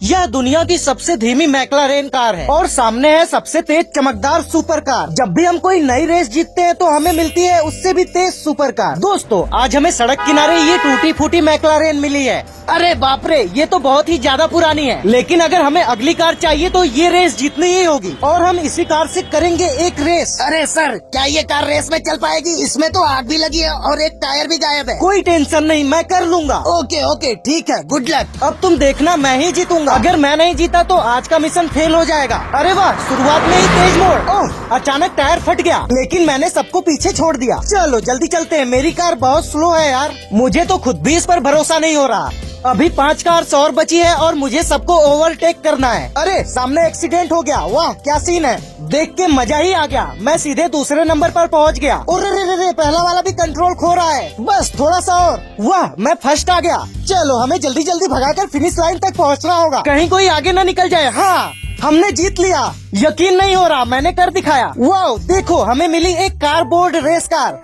यह दुनिया की सबसे धीमी मैक्लारेन कार है और सामने है सबसे तेज चमकदार सुपर कार। जब भी हम कोई नई रेस जीतते हैं तो हमें मिलती है उससे भी तेज सुपर कार। दोस्तों आज हमें सड़क किनारे ये टूटी फूटी मैक्लारेन मिली है। अरे बाप रे, ये तो बहुत ही ज्यादा पुरानी है, लेकिन अगर हमें अगली कार चाहिए तो ये रेस जीतनी ही होगी और हम इसी कार से करेंगे एक रेस। अरे सर, क्या ये कार रेस में चल पाएगी? इसमें तो आग भी लगी है और एक टायर भी गायब है। कोई टेंशन नहीं, मैं कर लूंगा। ओके ओके ठीक है, गुड लक। अब तुम देखना, मैं ही जीतूंगा। अगर मैं नहीं जीता तो आज का मिशन फेल हो जाएगा। अरे वाह, शुरुआत में ही तेज मोड़। ओह, अचानक टायर फट गया, लेकिन मैंने सबको पीछे छोड़ दिया। चलो जल्दी चलते हैं, मेरी कार बहुत स्लो है यार। मुझे तो खुद भी इस पर भरोसा नहीं हो रहा। अभी 5 कार्स और बची है और मुझे सबको ओवरटेक करना है। अरे सामने एक्सीडेंट हो गया, वाह क्या सीन है, देख के मजा ही आ गया। मैं सीधे दूसरे नंबर पर पहुंच गया। अरे पहला वाला भी कंट्रोल खो रहा है, बस थोड़ा सा और। वाह मैं फर्स्ट आ गया। चलो हमें जल्दी जल्दी भगाकर फिनिश लाइन तक पहुंचना होगा, कहीं कोई आगे न निकल जाए। हाँ हमने जीत लिया, यकीन नहीं हो रहा, मैंने कर दिखाया। वाह देखो, हमें मिली एक कारबोर्ड रेस कार।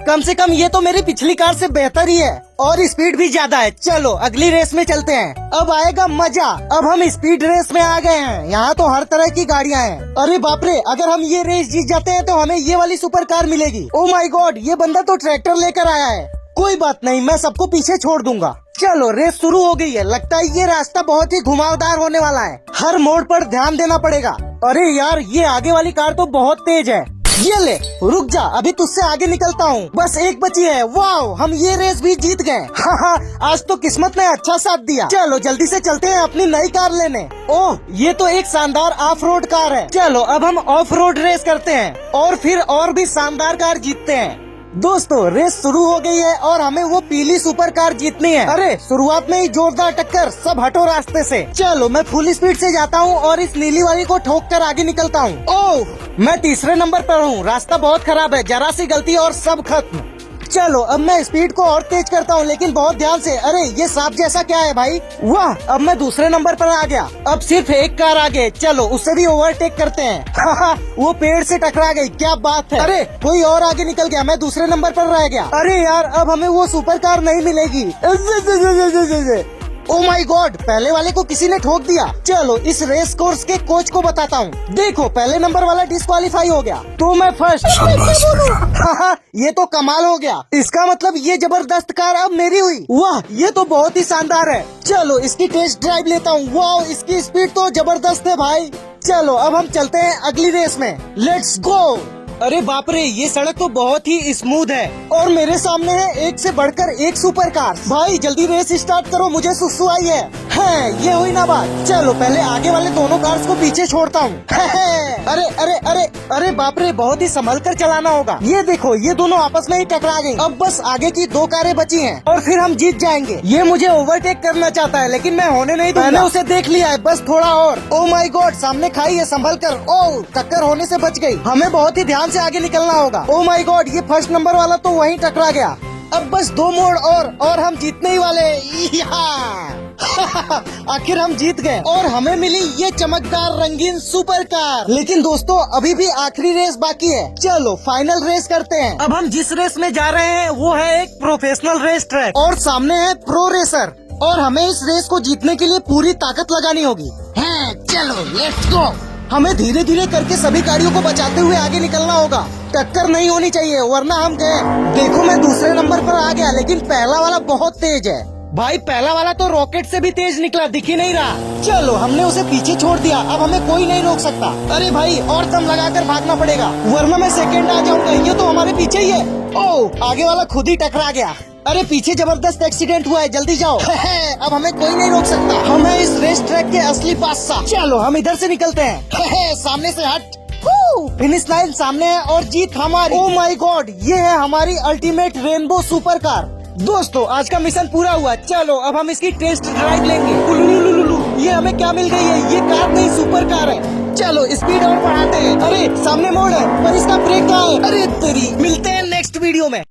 कम से कम ये तो मेरी पिछली कार से बेहतर ही है और स्पीड भी ज्यादा है। चलो अगली रेस में चलते हैं, अब आएगा मजा। अब हम स्पीड रेस में आ गए हैं, यहाँ तो हर तरह की गाड़ियाँ हैं। अरे बाप रे, अगर हम ये रेस जीत जाते हैं तो हमें ये वाली सुपर कार मिलेगी। ओ माय गॉड, ये बंदा तो ट्रैक्टर लेकर आया है। कोई बात नहीं, मैं सबको पीछे छोड़ दूंगा। चलो रेस शुरू हो गई है, लगता है ये रास्ता बहुत ही घुमावदार होने वाला है, हर मोड़ पर ध्यान देना पड़ेगा। अरे यार, ये आगे वाली कार तो बहुत तेज है। ये ले, रुक जा, अभी तुझसे आगे निकलता हूँ, बस एक बची है। वाओ, हम ये रेस भी जीत गए। हाँ, आज तो किस्मत ने अच्छा साथ दिया। चलो जल्दी से चलते हैं अपनी नई कार लेने। ओह, ये तो एक शानदार ऑफ रोड कार है। चलो अब हम ऑफ रोड रेस करते हैं और फिर और भी शानदार कार जीतते हैं। दोस्तों रेस शुरू हो गई है और हमें वो पीली सुपर कार जीतनी है। अरे शुरुआत में ही जोरदार टक्कर, सब हटो रास्ते से। चलो मैं फुल स्पीड से जाता हूँ और इस नीली वाली को ठोक कर आगे निकलता हूँ। ओह, मैं तीसरे नंबर पर हूँ, रास्ता बहुत खराब है, जरा सी गलती और सब खत्म। चलो अब मैं स्पीड को और तेज करता हूँ, लेकिन बहुत ध्यान से। अरे ये सांप जैसा क्या है भाई? वाह, अब मैं दूसरे नंबर पर आ गया। अब सिर्फ एक कार आगे, चलो उसे भी ओवरटेक करते हैं। वो पेड़ से टकरा गई, क्या बात है। अरे कोई और आगे निकल गया, मैं दूसरे नंबर पर रह गया। अरे यार, अब हमें वो सुपर कार नहीं मिलेगी। ओ माय गॉड, पहले वाले को किसी ने ठोक दिया। चलो इस रेस कोर्स के कोच को बताता हूँ। देखो पहले नंबर वाला डिस्क्वालीफाई हो गया, तो मैं फर्स्ट। ये तो कमाल हो गया, इसका मतलब ये जबरदस्त कार अब मेरी हुई। वाह, ये तो बहुत ही शानदार है। चलो इसकी टेस्ट ड्राइव लेता हूँ। वाह, इसकी स्पीड तो जबरदस्त है भाई। चलो अब हम चलते हैं अगली रेस में, लेट्स गो। अरे बाप रे, ये सड़क तो बहुत ही स्मूथ है और मेरे सामने है एक से बढ़कर एक सुपर कार। भाई जल्दी रेस स्टार्ट करो, मुझे सुसु आई है। ये हुई ना बात। चलो पहले आगे वाले दोनों कार्स को पीछे छोड़ता हूँ। अरे अरे अरे अरे बाप रे, बहुत ही संभल कर चलाना होगा। ये देखो, ये दोनों आपस में ही टकरा गई। अब बस आगे की 2 कारें बची हैं और फिर हम जीत जाएंगे। ये मुझे ओवरटेक करना चाहता है, लेकिन मैं होने नहीं दूंगा। मैंने उसे देख लिया है, बस थोड़ा और। ओ माय गॉड, सामने खाई है, संभल कर। ओह, टक्कर होने से बच गई। हमें बहुत ही ध्यान से आगे निकलना होगा। ओ माय गॉड, ये फर्स्ट नंबर वाला तो वहीं टकरा गया। अब बस 2 मोड़ और हम जीतने ही वाले। आखिर हम जीत गए और हमें मिली ये चमकदार रंगीन सुपर कार। लेकिन दोस्तों अभी भी आखिरी रेस बाकी है, चलो फाइनल रेस करते हैं। अब हम जिस रेस में जा रहे हैं वो है एक प्रोफेशनल रेस ट्रैक और सामने है प्रो रेसर और हमें इस रेस को जीतने के लिए पूरी ताकत लगानी होगी। चलो लेट्स गो। हमें धीरे धीरे करके सभी गाड़ियों को बचाते हुए आगे निकलना होगा, टक्कर नहीं होनी चाहिए वरना हम गए। देखो मैं दूसरे नंबर पर आ गया, लेकिन पहला वाला बहुत तेज है। भाई पहला वाला तो रॉकेट से भी तेज निकला, दिख ही नहीं रहा। चलो हमने उसे पीछे छोड़ दिया, अब हमें कोई नहीं रोक सकता। अरे भाई और दम लगाकर भागना पड़ेगा वरना मैं सेकंड आ जाऊंगा। ये तो हमारे पीछे ही है। ओह, आगे वाला खुद ही टकरा गया। अरे पीछे जबरदस्त एक्सीडेंट हुआ है, जल्दी जाओ। अब हमें कोई नहीं रोक सकता, हम हैं इस रेस ट्रैक के असली बादशाह। चलो हम इधर से निकलते हैं। सामने से हट। फिनिश लाइन सामने है और जीत हमारी। ओ माय गॉड, ये है हमारी अल्टीमेट रेनबो सुपर कार। दोस्तों आज का मिशन पूरा हुआ, चलो अब हम इसकी टेस्ट ड्राइव लेंगे। ये हमें क्या मिल गई है? ये कार नहीं सुपर कार है। चलो स्पीड और बढ़ाते हैं। अरे सामने मोड़ है पर इसका ब्रेक कहाँ है? अरे तेरी, मिलते हैं नेक्स्ट वीडियो में।